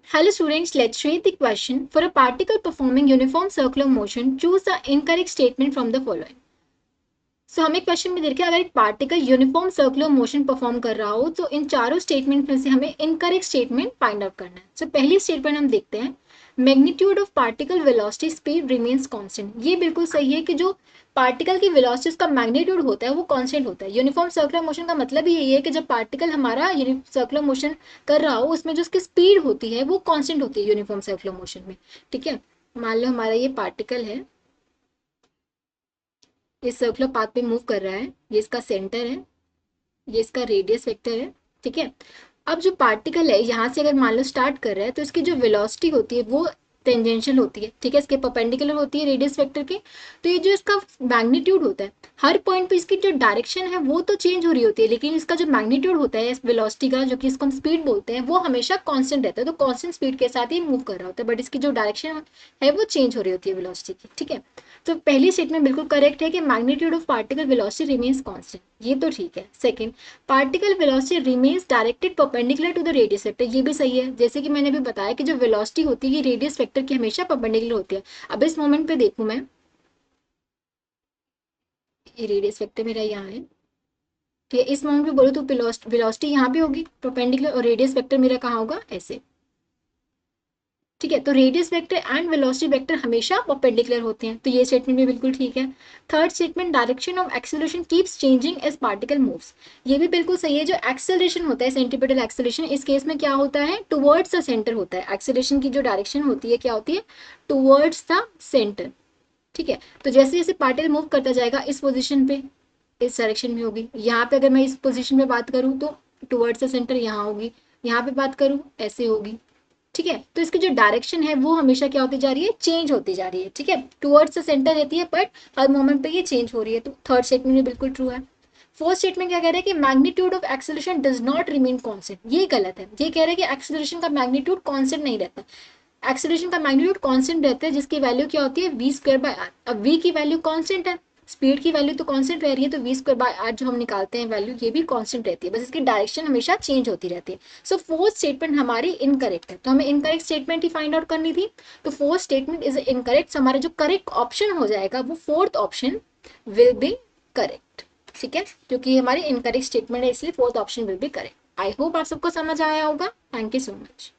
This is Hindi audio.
Hello students, let's read the question. For a particle performing uniform circular motion, choose the incorrect statement from the following. So हमें क्वेश्चन में देखिए, अगर एक particle uniform circular motion perform कर रहा हो तो इन चारों स्टेटमेंट में से हमें इनकरेक्ट स्टेटमेंट फाइंड आउट करना है. सो पहली स्टेटमेंट हम देखते हैं, magnitude of particle velocity speed remains constant. ये बिल्कुल सही है कि जो पार्टिकल की वेलोसिटी उसका मैग्नीट्यूड होता है वो कांस्टेंट होता है. यूनिफॉर्म सर्कुलर मोशन का मतलब ही यही है कि जब पार्टिकल हमारा सर्कुलर मोशन कर रहा हो उसमें जो उसकी स्पीड होती है वो कांस्टेंट होती है यूनिफॉर्म सर्कुलर मोशन में. ठीक है, मान लो हमारा ये पार्टिकल है, ये सर्कुलर पाथ पे मूव कर रहा है, ये इसका सेंटर है, ये इसका रेडियस वेक्टर है. ठीक है, अब जो पार्टिकल है यहाँ से अगर मान लो स्टार्ट कर रहा है तो इसकी जो वेलोसिटी होती है वो टेंजेंशियल होती है. ठीक है, इसके परपेंडिकुलर होती है रेडियस वेक्टर के. तो ये जो इसका मैग्नीट्यूड होता है, हर पॉइंट पे इसकी जो डायरेक्शन है वो तो चेंज हो रही होती है, लेकिन इसका जो मैग्नीट्यूड होता है इस वेलोसिटी का, जो कि इसको हम स्पीड बोलते हैं, वो हमेशा कांस्टेंट रहता है. तो कांस्टेंट स्पीड के साथ ही मूव कर रहा होता है, बट इसकी जो डायरेक्शन है वो चेंज हो रही होती है वेलोसिटी की. ठीक है, तो पहली स्टेटमेंट बिल्कुल करेक्ट है कि magnitude of particle velocity remains constant, ये तो ठीक है. Second, particle velocity remains directed perpendicular to the radius vector, ये भी सही है. जैसे कि मैंने अभी बताया कि जो वेलोसिटी होती है ये रेडियस वेक्टर की हमेशा परपेंडिकुलर होती है. अब इस मोमेंट पे देखूं मैं, ये रेडियस वेक्टर मेरा यहाँ है, ठीक है, इस मोमेंट पे बोलूँ तो वेलोसिटी यहाँ पे होगी परपेंडिकुलर और रेडियस वेक्टर मेरा कहाँ होगा, ऐसे. ठीक है, तो radius vector and velocity vector हमेशा परपेंडिकुलर होते हैं, तो ये स्टेटमेंट भी बिल्कुल ठीक है. Third statement, direction of acceleration keeps changing as particle moves, ये भी बिल्कुल सही है. जो एक्सेलरेशन होता है सेंट्रीपिटल एक्सेलरेशन, इस केस में क्या होता है, टुवर्ड्स द सेंटर होता है. एक्सेलरेशन की जो डायरेक्शन होती है क्या होती है, टुवर्ड्स द सेंटर. ठीक है, तो जैसे जैसे पार्टिकल मूव करता जाएगा इस पोजिशन पे इस डायरेक्शन में होगी. यहाँ पे अगर मैं इस पोजिशन में बात करूँ तो टुवर्ड्स द सेंटर यहाँ होगी, यहाँ पे बात करूँ ऐसे होगी. ठीक है, तो इसकी जो डायरेक्शन है वो हमेशा क्या होती जा रही है, चेंज होती जा रही है. ठीक है, टुवर्ड्स द सेंटर रहती है बट हर मोमेंट पे ये चेंज हो रही है. तो थर्ड स्टेटमेंट में बिल्कुल ट्रू है. फोर्थ स्टेटमेंट क्या कह रहा है कि magnitude of acceleration does not remain constant, ये गलत है. ये कह रहा है कि एक्सेलरेशन का मैग्नीट्यूड कांस्टेंट नहीं रहता. एक्सेलरेशन का मैग्नीट्यूड कांस्टेंट रहता है जिसकी वैल्यू क्या होती है, वी स्क्वायर बाय आर. अब वी की वैल्यू कांस्टेंट है, स्पीड की वैल्यू तो कांस्टेंट रह रही है, तो वी स्क्वायर बाय आर जो हम निकालते हैं वैल्यू, ये भी कांस्टेंट रहती है, बस इसकी डायरेक्शन हमेशा चेंज होती रहती है. सो फोर्थ स्टेटमेंट हमारी इनकरेक्ट है, तो हमें इनकरेक्ट स्टेटमेंट ही फाइंड आउट करनी थी. तो fourth statement is incorrect. so हमारा जो करेक्ट ऑप्शन हो जाएगा वो fourth option will be correct. ठीक है, क्योंकि हमारी इनकरेक्ट स्टेटमेंट है इसलिए fourth option will be correct. I hope आप सबको समझ आया होगा. Thank you so much.